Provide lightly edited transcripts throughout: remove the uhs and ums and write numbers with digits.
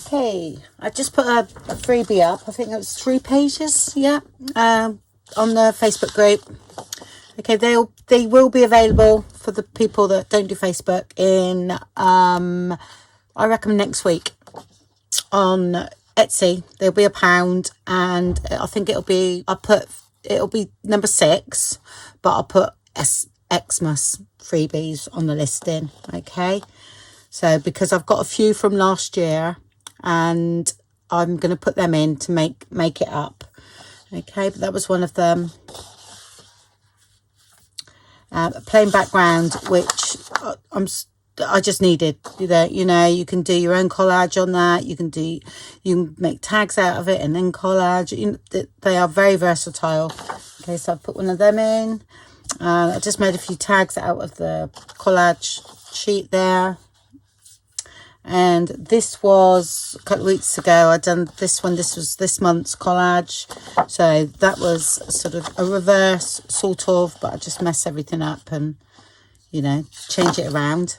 Okay, I just put a freebie up. I think it was 3 pages, yeah, on the Facebook group. Okay, they will be available for the people that don't do Facebook in I reckon next week on Etsy. There'll be £1, and I think it'll be number 6, but I'll put Xmas freebies on the listing. Okay, so because I've got a few from last year, and I'm going to put them in to make it up. Okay, but that was one of them. A plain background, which I just needed. You know, you can do your own collage on that. You can make tags out of it and then collage. They are very versatile. Okay, so I put one of them in. I just made a few tags out of the collage sheet there. And this was a couple of weeks ago. I'd done this one. This was this month's collage. So that was sort of a reverse, sort of, but I just mess everything up and, you know, change it around.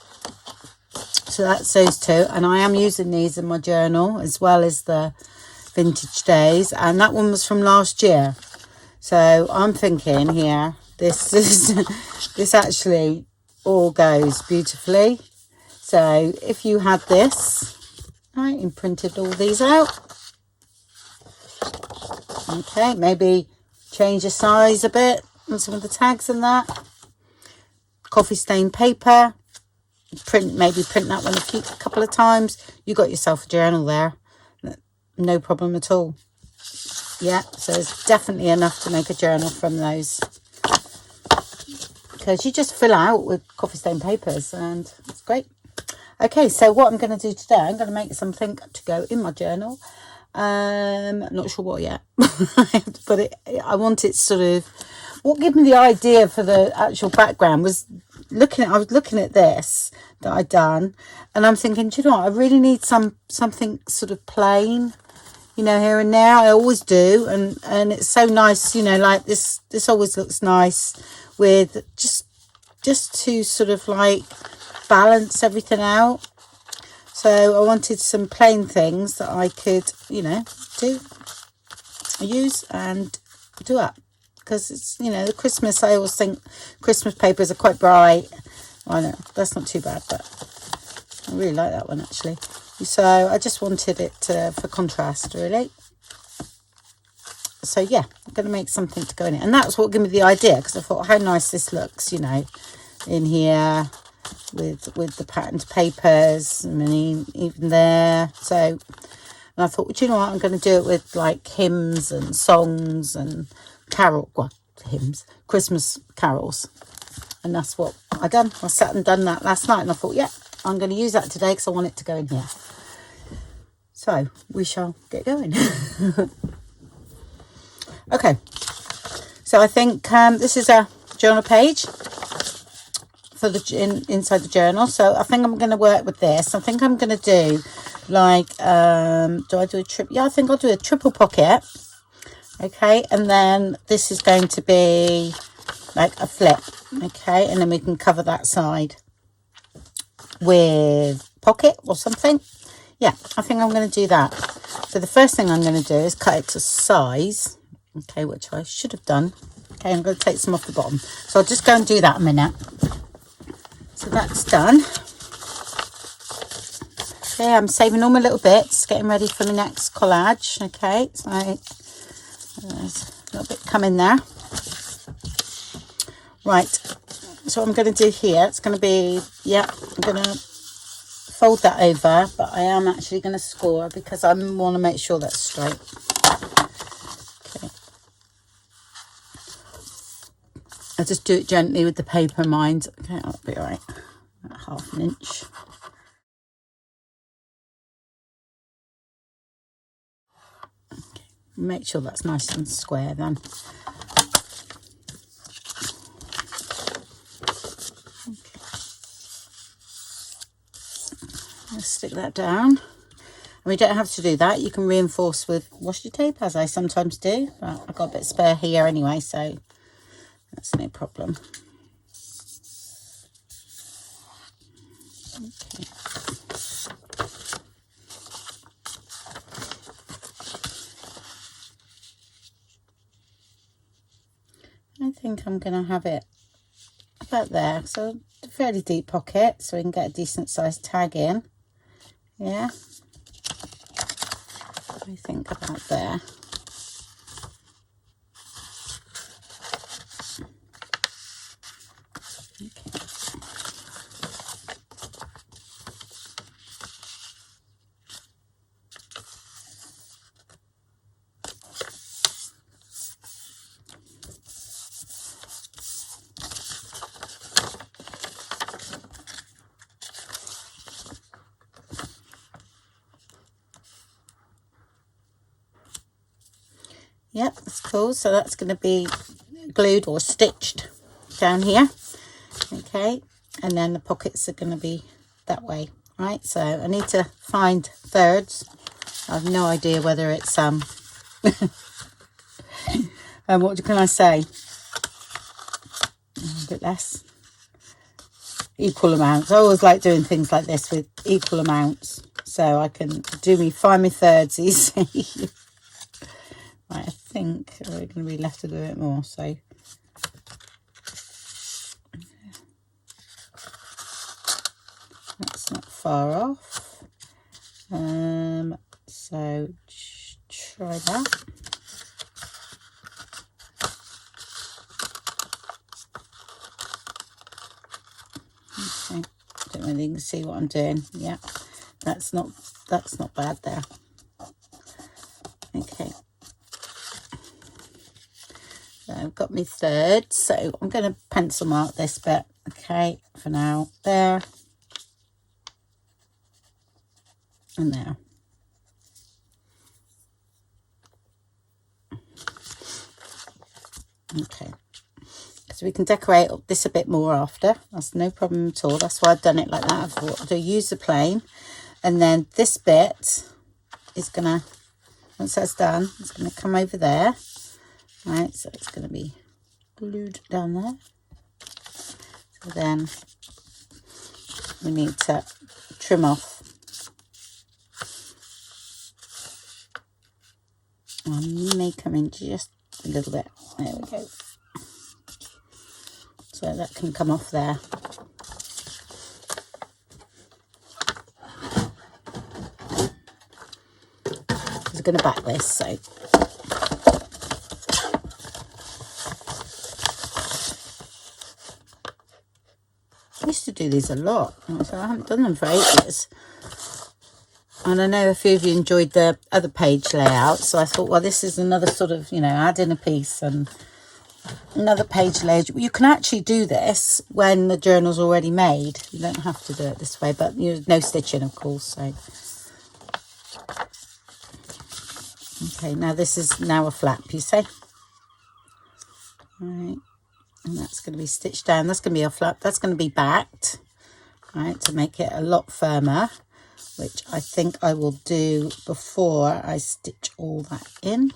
So that's those two. And I am using these in my journal as well as the vintage days. And that one was from last year. So I'm thinking here, this actually all goes beautifully. So if you had this, right, and printed all these out, okay, maybe change the size a bit and some of the tags and that. Coffee stain paper, maybe print that one a couple of times. You got yourself a journal there, no problem at all. Yeah, so there's definitely enough to make a journal from those, because you just fill out with coffee stain papers and it's great. Okay, so what I'm going to do today, I'm going to make something to go in my journal. Not sure what yet, but I want it sort of, what gave me the idea for the actual background was I was looking at this that I'd done, and I'm thinking, do you know what, I really need something sort of plain, you know, here and there. I always do, and it's so nice, you know, like this always looks nice with just to sort of like balance everything out. So I wanted some plain things that I could, you know, use and do up, because it's, you know, the Christmas, I always think Christmas papers are quite bright. I know that's not too bad, but I really like that one actually. So I just wanted it for contrast, really. So yeah, I'm going to make something to go in it, and that's what gave me the idea, because I thought how nice this looks, you know, in here with the patterned papers. I mean, even there. So, and I thought, well, do you know what, I'm going to do it with like hymns and songs and hymns, Christmas carols, and that's what I done. I sat and done that last night, and I thought, yeah, I'm going to use that today because I want it to go in here. So we shall get going. Okay, so I think this is a journal page for the inside the journal. So I think I'm going to work with this. I think I'm going to do like do I do a triple? Yeah, I think I'll do a triple pocket. Okay, and then this is going to be like a flip. Okay, and then we can cover that side with pocket or something. Yeah, I think I'm going to do that. So the first thing I'm going to do is cut it to size. Okay, which I should have done. Okay, I'm going to take some off the bottom. So I'll just go and do that a minute. So that's done. Okay, I'm saving all my little bits, getting ready for the next collage. Okay, so there's a little bit coming there. Right, so what I'm going to do here, it's going to be, yeah, I'm going to fold that over, but I am actually going to score because I want to make sure that's straight. Okay. I'll just do it gently with the paper in mind. Okay, that'll be all right. About 1/2 inch. Okay. Make sure that's nice and square then. Stick that down, and we don't have to do that. You can reinforce with washi tape, as I sometimes do, but I've got a bit spare here anyway, so that's no problem. Okay. think I'm going to have it about there. So a fairly deep pocket so we can get a decent sized tag in. Yeah. What do you think about there? Okay. Yep, that's cool. So that's going to be glued or stitched down here. Okay, and then the pockets are going to be that way, right? So I need to find thirds. I have no idea whether it's what can I say? A bit less. Equal amounts. I always like doing things like this with equal amounts, so I can find my thirds easy. Right, I think we're going to be left to do it more, so that's not far off. So try that. Okay, don't know if you can see what I'm doing. Yeah, that's not bad there. Okay. So I've got my third, so I'm going to pencil mark this bit, okay, for now, there, and there. Okay, so we can decorate this a bit more after, that's no problem at all, that's why I've done it like that. I thought I'd use the plain, and then this bit is going to, once that's done, it's going to come over there. Right, so it's going to be glued down there. So then we need to trim off. I may come in just a little bit. There we go. So that can come off there. I'm going to back this, so. I used to do these a lot, so I haven't done them for ages. And I know a few of you enjoyed the other page layout, so I thought, well, this is another sort of, you know, add in a piece and another page layout. You can actually do this when the journal's already made. You don't have to do it this way, but you know, no stitching, of course. So, okay, now this is now a flap, you see. Right. And that's going to be stitched down. That's going to be a flap. That's going to be backed, right, to make it a lot firmer, which I think I will do before I stitch all that in.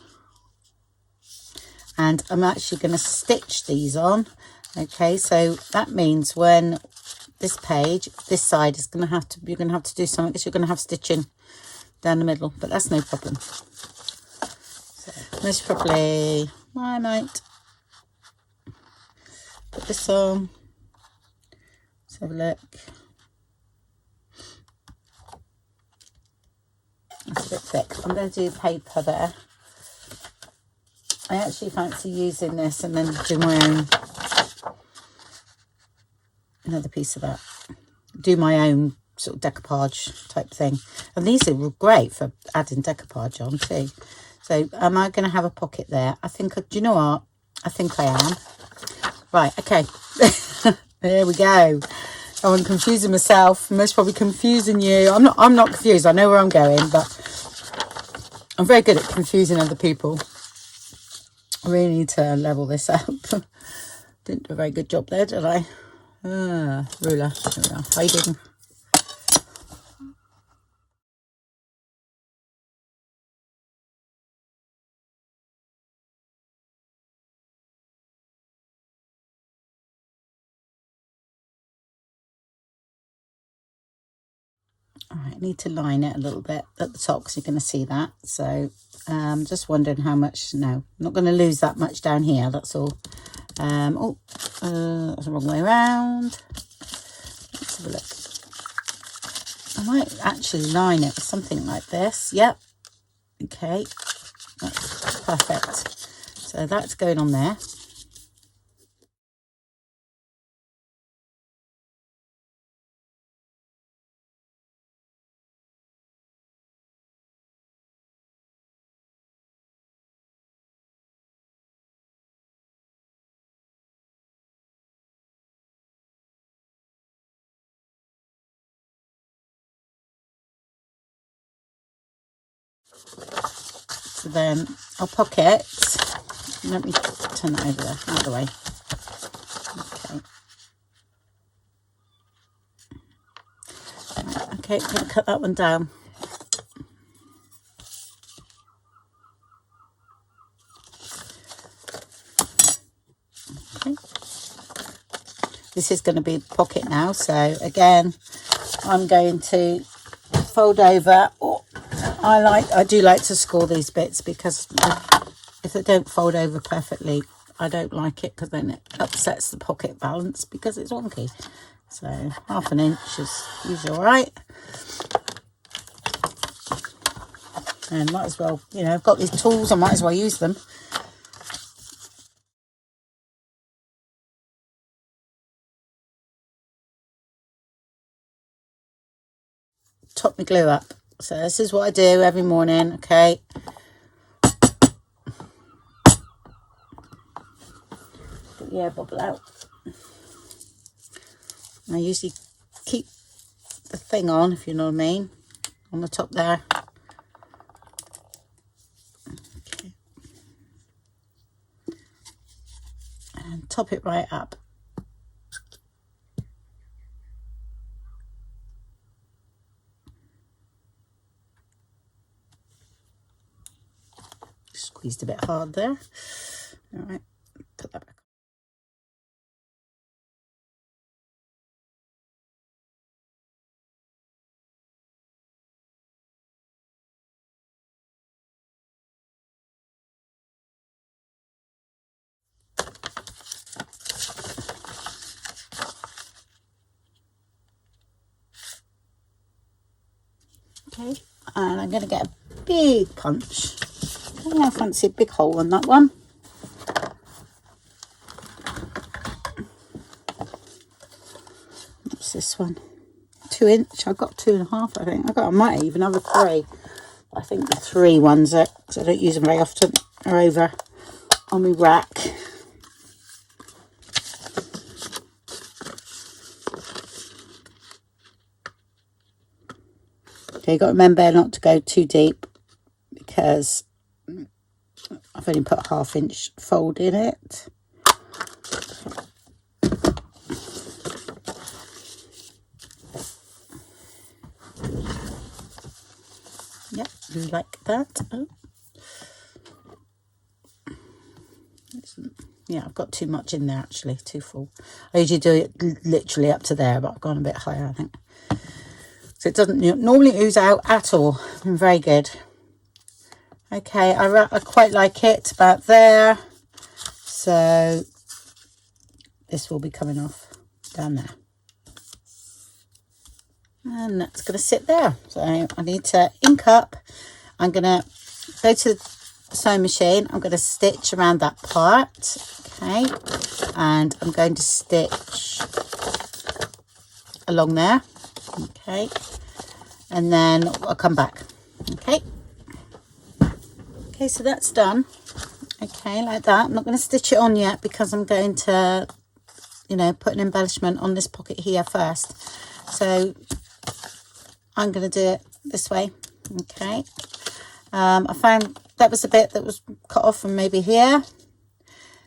And I'm actually going to stitch these on. Okay, so that means when this page, this side is going to have to, you're going to have to do something because you're going to have stitching down the middle, but that's no problem. So most probably I might put this on. Let's have a look. It's a bit thick. I'm going to do paper there. I actually fancy using this and then do my own, another piece of that. Do my own sort of decoupage type thing. And these are great for adding decoupage on too. So am I going to have a pocket there? I think, do you know what? I think I am. Right, okay. There we go. Oh, I'm confusing myself. I'm most probably confusing you. I'm not confused. I know where I'm going, but I'm very good at confusing other people. I really need to level this up. Didn't do a very good job there, did I? Ruler. Hiding. All right, I need to line it a little bit at the top because you're going to see that. So just wondering how much. No, I'm not going to lose that much down here, that's all. That's the wrong way around. Let's have a look. I might actually line it with something like this. Yep. Okay. That's perfect. So that's going on there. So then I'll pocket. Let me turn that over there, out of the way. Okay, I'm going to cut that one down. Okay. This is going to be the pocket now, so again, I'm going to fold over. I do like to score these bits because if they don't fold over perfectly, I don't like it because then it upsets the pocket balance because it's wonky. So 1/2 inch is usually all right. And might as well, you know, I've got these tools, I might as well use them. Top my glue up. So this is what I do every morning, okay. Get the air bubble out. I usually keep the thing on, if you know what I mean, on the top there. Okay. And top it right up. Squeezed a bit hard there. All right, put that back. Okay, and I'm going to get a big punch. I fancy a big hole on that one. What's this one? 2 inch. I've got 2.5, I think. I might even have a 3. I think the 3 ones, because I don't use them very often, are over on my rack. Okay, you've got to remember not to go too deep because I've only put a 1/2 inch fold in it. Yep, like that. Oh. Yeah, I've got too much in there actually, too full. I usually do it literally up to there, but I've gone a bit higher, I think. So it doesn't normally ooze out at all. Very good. Okay, I quite like it about there. So this will be coming off down there. And that's going to sit there. So I need to ink up. I'm going to go to the sewing machine. I'm going to stitch around that part. Okay. And I'm going to stitch along there. Okay. And then I'll come back. Okay. Okay, so that's done. Okay, like that. I'm not going to stitch it on yet because I'm going to, you know, put an embellishment on this pocket here first. So I'm going to do it this way. Okay. I found that was a bit that was cut off from maybe here.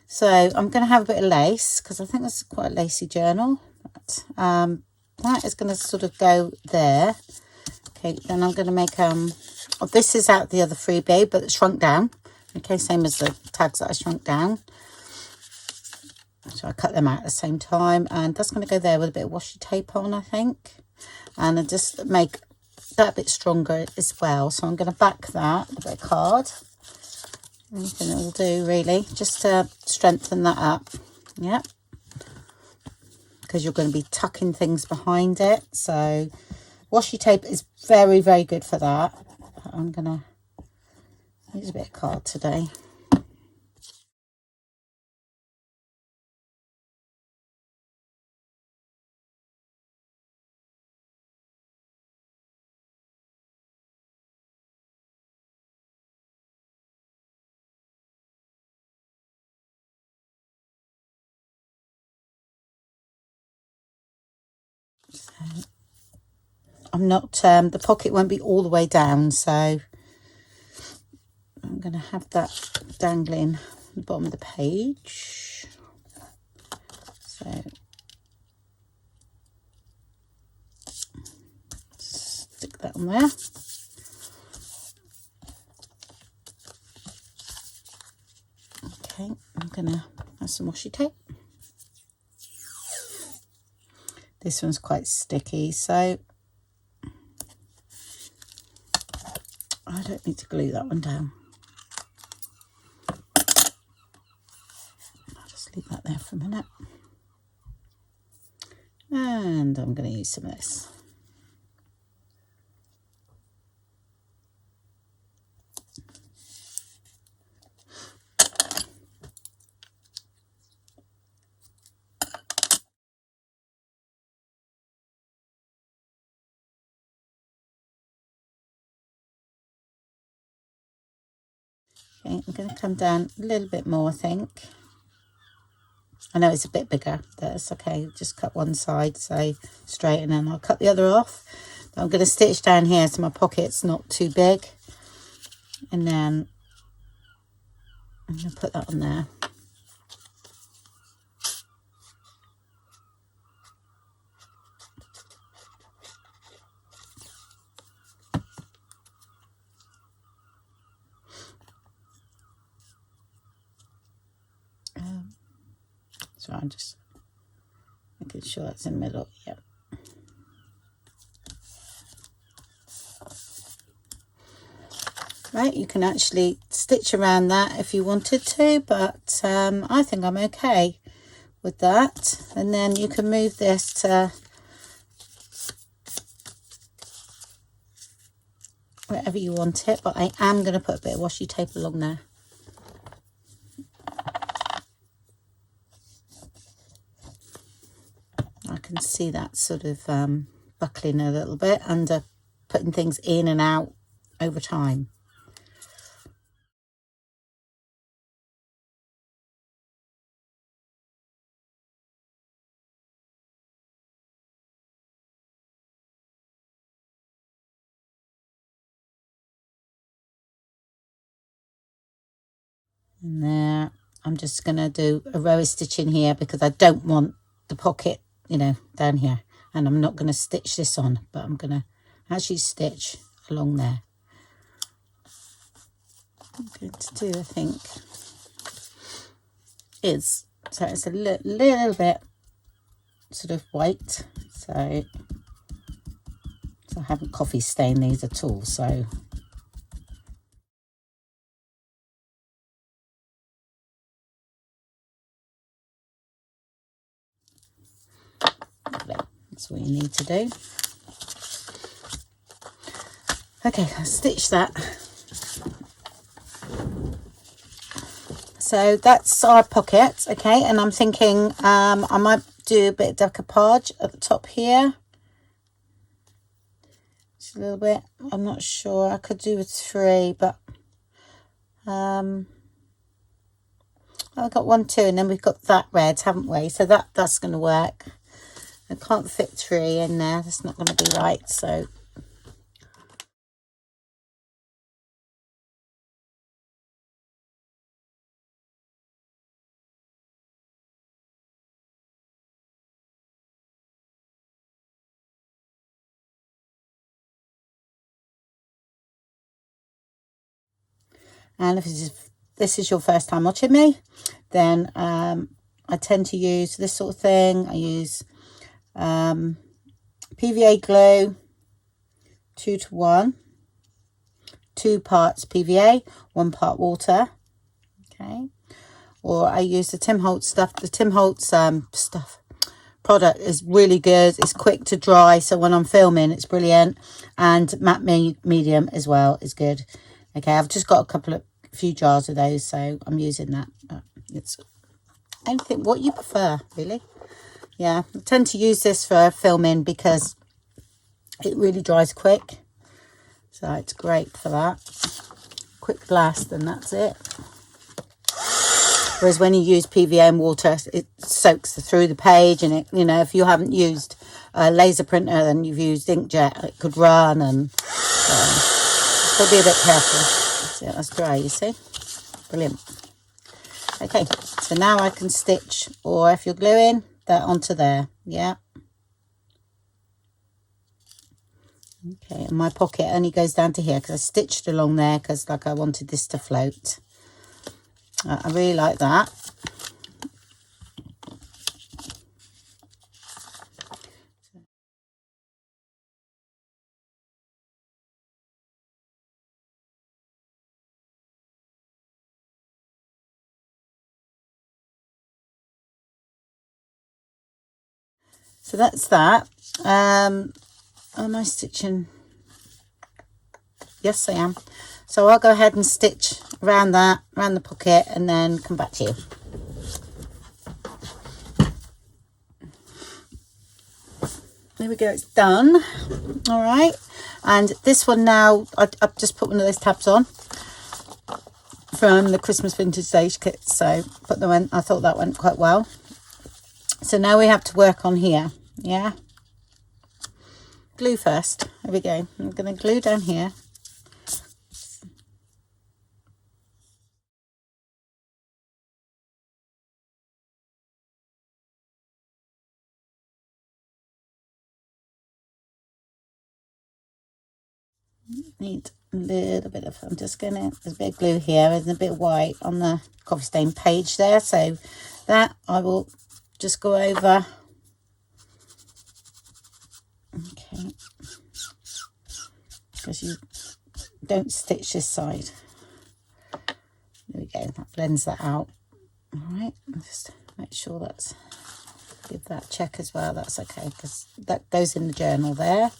So I'm going to have a bit of lace because I think this is quite a lacy journal. But, that is going to sort of go there. Okay, then I'm going to make, this is out the other freebie, but it's shrunk down. Okay, same as the tags that I shrunk down. So I cut them out at the same time. And that's going to go there with a bit of washi tape on, I think. And I just make that a bit stronger as well. So I'm going to back that with a bit of card. Anything it will do, really, just to strengthen that up. Yeah, because you're going to be tucking things behind it. So washi tape is very, very good for that. I'm going to use a bit of card today. So I'm not, the pocket won't be all the way down, so I'm going to have that dangling at the bottom of the page. So stick that on there. Okay, I'm going to have some washi tape. This one's quite sticky, so I don't need to glue that one down. I'll just leave that there for a minute. And I'm going to use some of this. Okay, I'm going to come down a little bit more, I think. I know it's a bit bigger. That's okay. Just cut one side, so straight, and then I'll cut the other off. I'm going to stitch down here so my pocket's not too big. And then I'm going to put that on there. So I'm just making sure that's in the middle. Yep. Right, you can actually stitch around that if you wanted to, but I think I'm okay with that. And then you can move this to wherever you want it, but I am going to put a bit of washi tape along there. I can see that sort of buckling a little bit under putting things in and out over time. And there, I'm just going to do a row of stitching here because I don't want the pocket, you know, down here. And I'm not going to stitch this on, but I'm going to actually stitch along there. I'm going to do, I think, so it's a little bit sort of white. So I haven't coffee stained these at all, so that's what you need to do. Okay, I'll stitch that. So that's our pocket, okay, and I'm thinking I might do a bit of decoupage at the top here. Just a little bit. I'm not sure. I could do with 3, but I've got 1, 2, and then we've got that red, haven't we? So that's going to work. I can't fit 3 in there. That's not going to be right. So and if this is your first time watching me, then I tend to use this sort of thing. I use PVA glue, 2 to 1, 2 parts PVA, 1 part water. Okay, or I use the Tim Holtz stuff. The Tim Holtz product is really good. It's quick to dry, so when I'm filming it's brilliant. And matte medium as well is good. Okay, I've just got a few jars of those, so I'm using that. It's anything what you prefer, really. Yeah, I tend to use this for filming because it really dries quick, so it's great for that. Quick blast and that's it. Whereas when you use PVA and water, it soaks through the page, and it, you know, if you haven't used a laser printer and you've used inkjet, it could run, and just got to be a bit careful. See, that's dry, you see. Brilliant. Okay, so now I can stitch, or if you're gluing, that onto there. Yeah. Okay, and my pocket only goes down to here because I stitched along there because like I wanted this to float. I really like that. So that's that. Am I stitching? Yes, I am. So I'll go ahead and stitch around that, around the pocket, and then come back to you. There we go, it's done. All right, and this one now, I've just put one of those tabs on from the Christmas Vintage Stage kit, so put them in. I thought that went quite well. So now we have to work on here. Yeah, glue first. There we go. I'm going to glue down here. Need a little bit of, I'm just gonna, there's a bit of glue here and a bit of white on the coffee stain page there, so that I will just go over. Okay, because you don't stitch this side. There we go, that blends that out. All right, just make sure that's, give that a check as well, that's okay, because that goes in the journal there.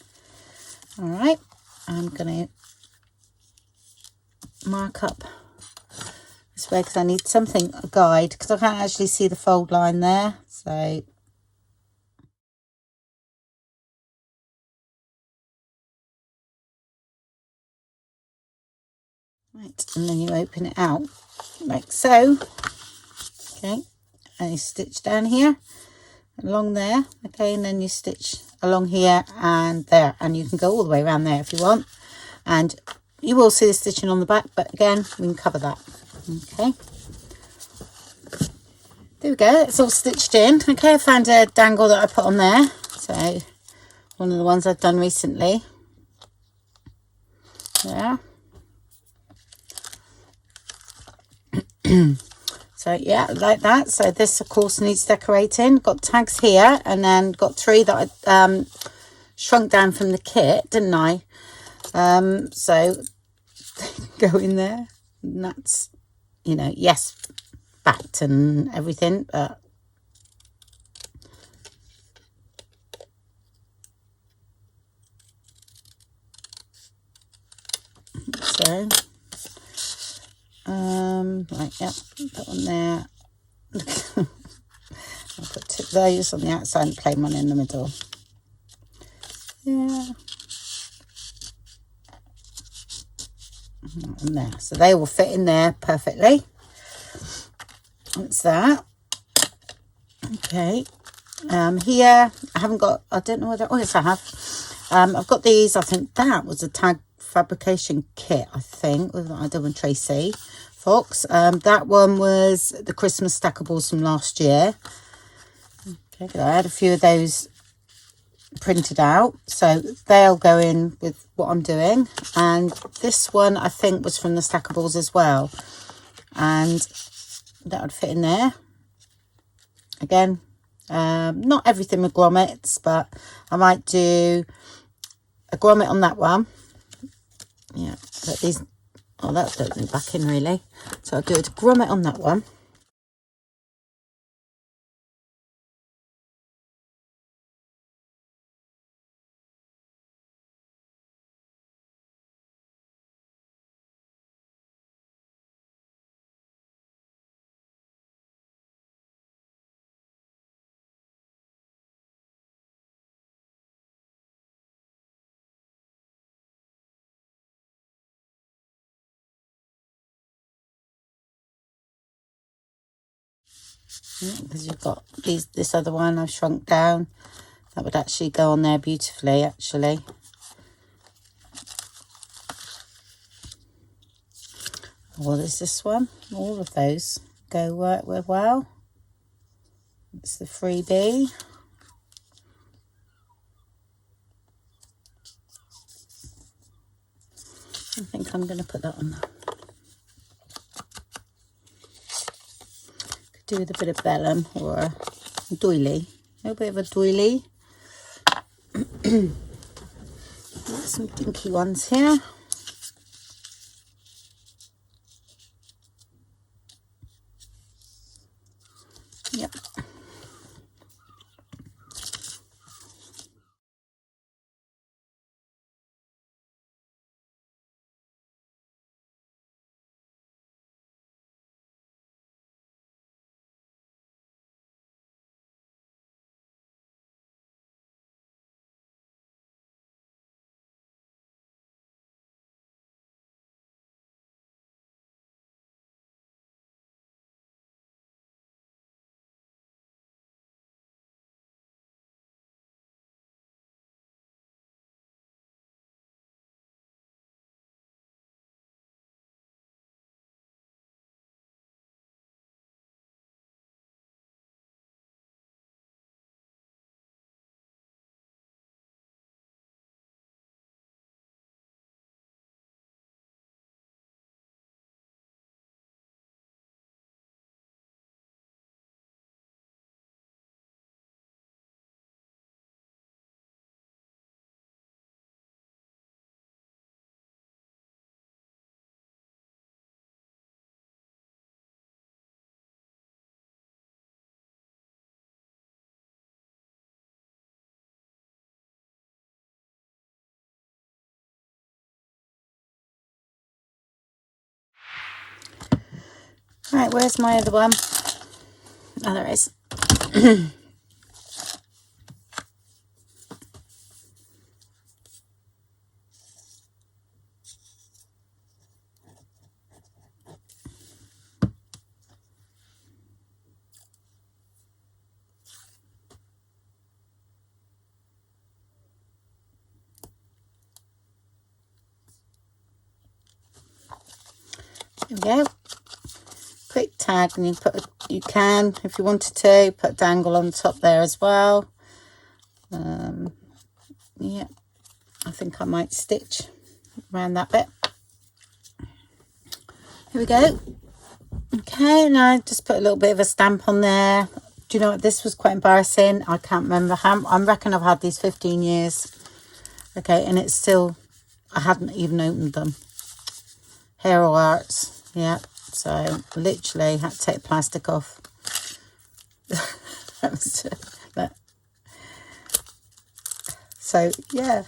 All right, I'm going to mark up this way because I need something, a guide, because I can't actually see the fold line there. So right, and then you open it out like so. Okay, and you stitch down here, along there. Okay, and then you stitch along here and there, and you can go all the way around there if you want, and you will see the stitching on the back, but again we can cover that. Okay, there we go, it's all stitched in. Okay, I found a dangle that I put on there, so one of the ones I've done recently. Yeah. So yeah, like that. So this of course needs decorating. Got tags here, and then got 3 that I shrunk down from the kit, didn't I? So go in there, and that's, you know, yes, backed and everything, but so right, yeah, that one there. I'll put those on the outside and plain one in the middle. Yeah, and there, so they will fit in there perfectly. That's that. Okay, here I haven't got, I don't know whether, oh yes I have. I've got these, I think that was a tag fabrication kit, I think, with I did with Tracy Fox. That one was the Christmas stackables from last year. Okay, I had a few of those printed out, so they'll go in with what I'm doing. And this one I think was from the stackables as well, and that would fit in there. Again, not everything with grommets, but I might do a grommet on that one. Yeah, but these, oh, that's opening back in really, so I'll do a grommet on that one. because you've got this other one I've shrunk down. That would actually go on there beautifully, actually. Well, there's this one. All of those work well. It's the Freebie. I think I'm going to put that on there. Could do with a bit of vellum or a doily. A little bit of a doily. Some dinky ones here. Yep. Right, where's my other one? Oh, there it is. There we go. Quick tag, and you can, if you wanted to, put a dangle on top there as well. Yeah, I think I might stitch around that bit. Here we go. Okay, now I just put a little bit of a stamp on there. Do you know what? This was quite embarrassing. I can't remember how. I reckon I've had these 15 years. Okay, and it's still, I hadn't even opened them. Hero Arts, yeah. So literally had to take the plastic off. So yeah,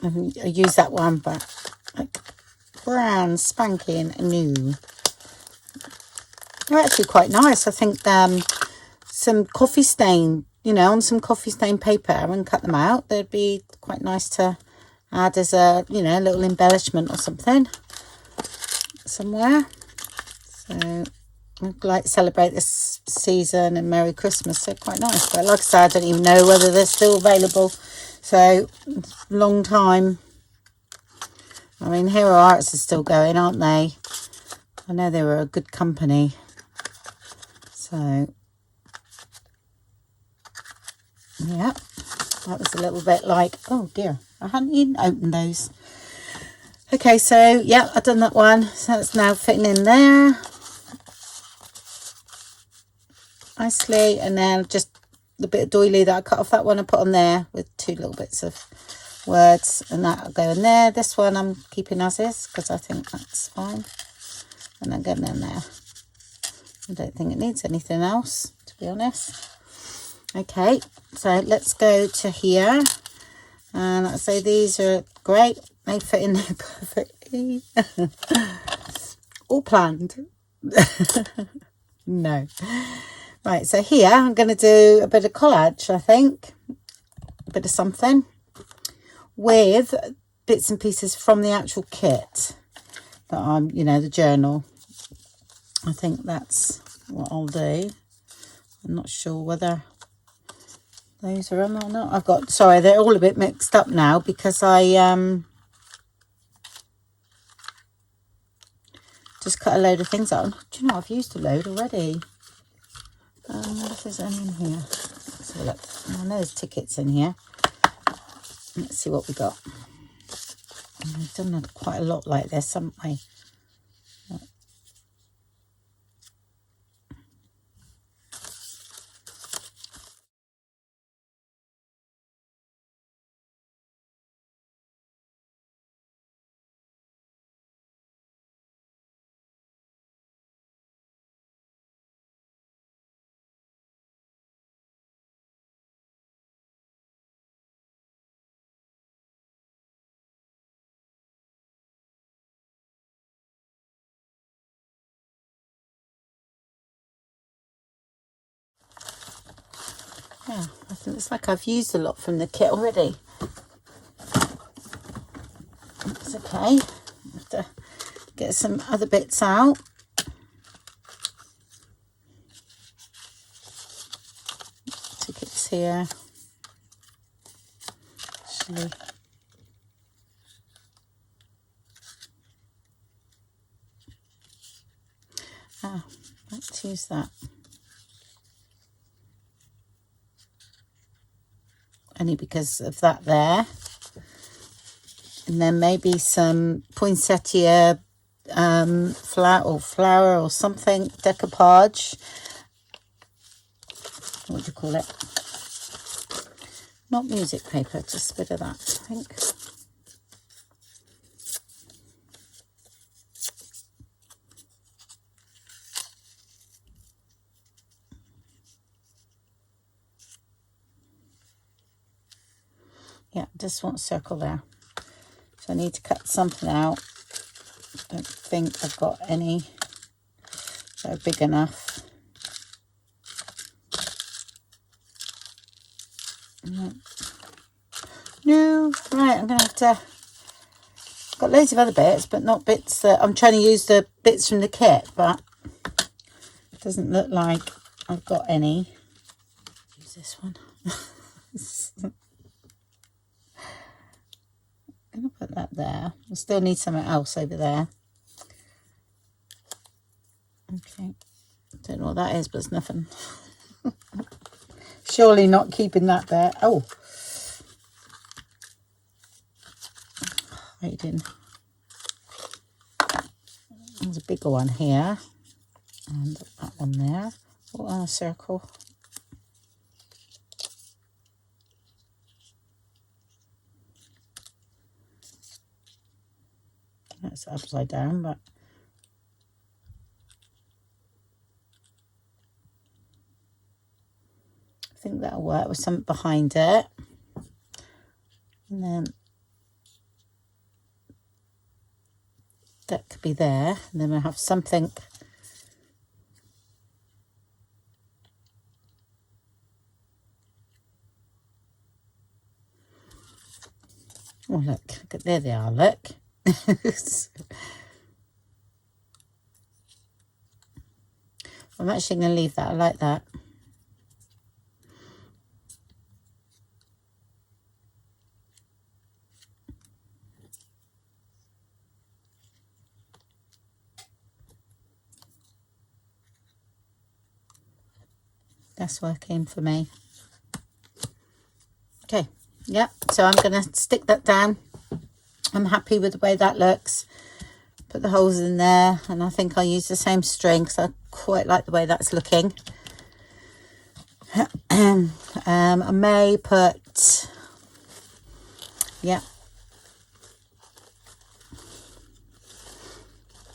I use that one, but like brand spanking new. They're actually quite nice. I think some coffee stain, you know, on some coffee stain paper and cut them out. They'd be quite nice to add as a, you know, little embellishment or something somewhere. So I'd like to celebrate this season and Merry Christmas. They're quite nice. But like I said, I don't even know whether they're still available. So long time. I mean, Hero Arts is still going, aren't they? I know they were a good company. So yeah, that was a little bit like, oh dear, I hadn't even opened those. Okay, so yeah, I've done that one. So it's now fitting in there nicely, and then just the bit of doily that I cut off that one I put on there with two little bits of words, and that'll go in there. This one I'm keeping as is because I think that's fine, and then going in there. I don't think it needs anything else, to be honest. Okay, so let's go to here, and I say these are great. They fit in there perfectly. All planned. No. Right, so here I'm going to do a bit of collage, I think. A bit of something with bits and pieces from the actual kit that I'm, you know, the journal. I think that's what I'll do, I'm not sure whether those are on or not. I've got, sorry, they're all a bit mixed up now because I just cut a load of things out. Do you know, I've used a load already. What if there's any in here? Let's have a look. I know there's tickets in here. Let's see what we got. We've done quite a lot like this, haven't we? Yeah, I think it's like I've used a lot from the kit already. It's okay. I have to get some other bits out. Tickets here. Actually, let's use that. Only because of that there. And then maybe some poinsettia flower or something, decoupage. What do you call it? Not music paper, just a bit of that, I think. Yeah, just want a circle there. So I need to cut something out. I don't think I've got any that are big enough. No, right, I'm going to have to... Got loads of other bits, but not bits that... I'm trying to use the bits from the kit, but it doesn't look like I've got any. Use this one. I'm going to put that there. I still need something else over there. Okay. Don't know what that is, but it's nothing. Surely not keeping that there. Oh. Hiding. There's a bigger one here. And that one there. All on a circle. That's upside down, but I think that'll work with something behind it. And then that could be there. And then we'll have something. Oh, look. There they are, look. I'm actually going to leave that. I like that. That's working for me. Okay, yep. So I'm going to stick that down. I'm happy with the way that looks. Put the holes in there, and I think I'll use the same string because I quite like the way that's looking. I may put, yeah.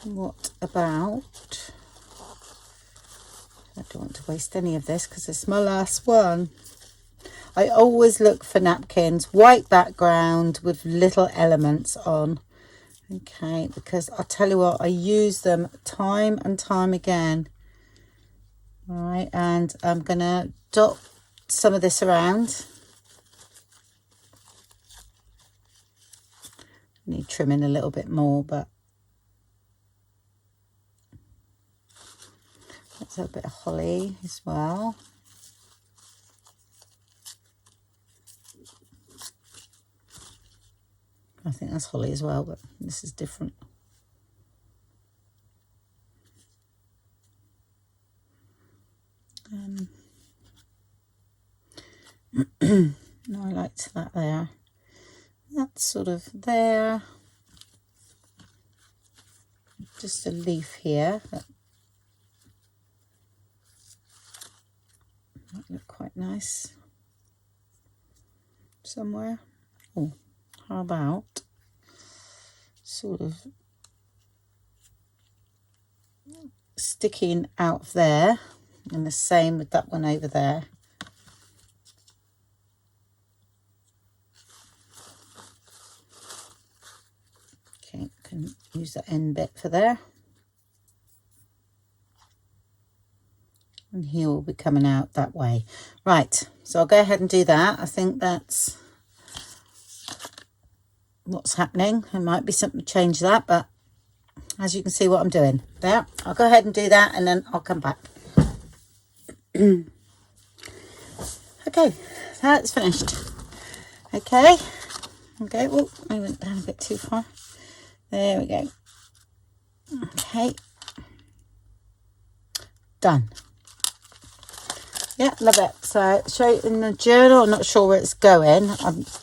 What about, I don't want to waste any of this because it's my last one. I always look for napkins, white background with little elements on. Okay, because I'll tell you what, I use them time and time again. All right, and I'm going to dot some of this around. Need trimming a little bit more, but So a bit of holly as well. I think that's holly as well, but this is different. No, I liked that there. That's sort of there. Just a leaf here that might look quite nice somewhere. Oh, how about sort of sticking out there, and the same with that one over there. Okay, can use the end bit for there. And he will be coming out that way. Right, so I'll go ahead and do that. I think that's what's happening. There might be something to change that, but as you can see what I'm doing there, I'll go ahead and do that and then I'll come back. Okay, that's finished. Okay, oh, I went down a bit too far. There we go. Okay, done. Yeah, love it. So show it in the journal. I'm not sure where it's going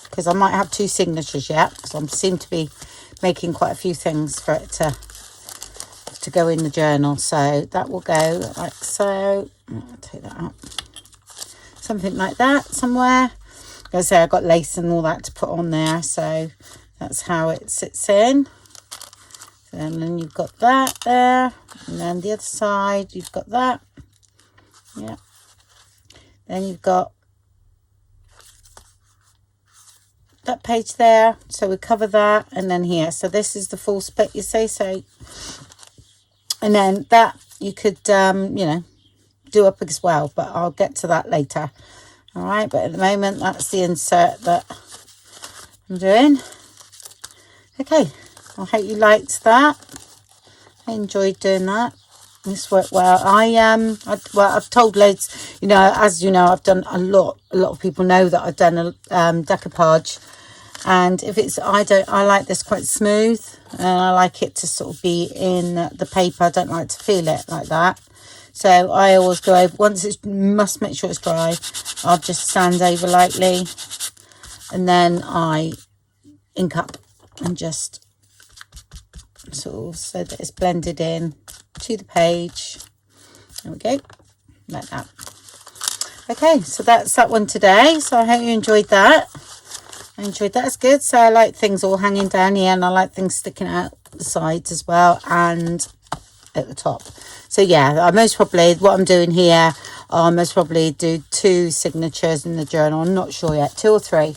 because I might have 2 signatures yet, because I seem to be making quite a few things for it to go in the journal. So that will go like so. I'll take that out. Something like that somewhere. As I say, I've got lace and all that to put on there, so that's how it sits in. And then you've got that there, and then the other side you've got that. Yeah. Then you've got that page there, so we cover that, and then here. So this is the full split, you say, so. And then that you could, you know, do up as well, but I'll get to that later. All right, but at the moment, that's the insert that I'm doing. Okay, I hope you liked that. I enjoyed doing that. This worked well. I've told loads, you know, as you know, I've done a lot of people know that I've done a decoupage, and if it's, I like this quite smooth, and I like it to sort of be in the paper. I don't like to feel it like that, so I always go over, once it's, must make sure it's dry, I'll just sand over lightly, and then I ink up and just sort of so that it's blended in to the page. There we go, like that. Okay, so that's that one today. So I hope you enjoyed that. I enjoyed that. It's good. So I like things all hanging down here, and I like things sticking out the sides as well and at the top. So yeah, I most probably, what I'm doing here, I'll most probably do 2 signatures in the journal. I'm not sure yet, 2 or 3.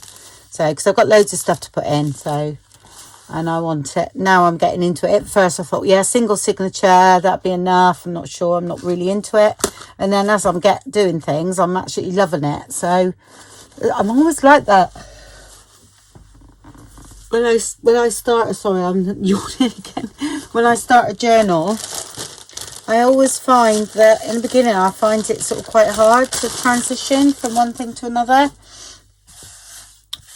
So because I've got loads of stuff to put in, so, and I want it. Now I'm getting into it. At first I thought, yeah, single signature, that'd be enough. I'm not sure. I'm not really into it. And then as I'm doing things, I'm actually loving it. So I'm always like that. When I start, sorry, I'm yawning again. When I start a journal, I always find that in the beginning, I find it sort of quite hard to transition from one thing to another.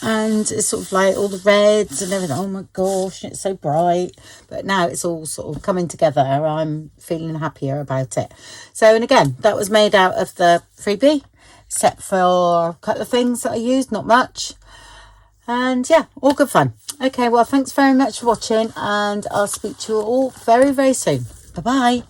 And it's sort of like all the reds and everything. Oh my gosh, it's so bright. But now it's all sort of coming together. I'm feeling happier about it. So, and again, that was made out of the freebie, except for a couple of things that I used, not much. And yeah, all good fun. Okay, well, thanks very much for watching, and I'll speak to you all very, very soon. Bye-bye.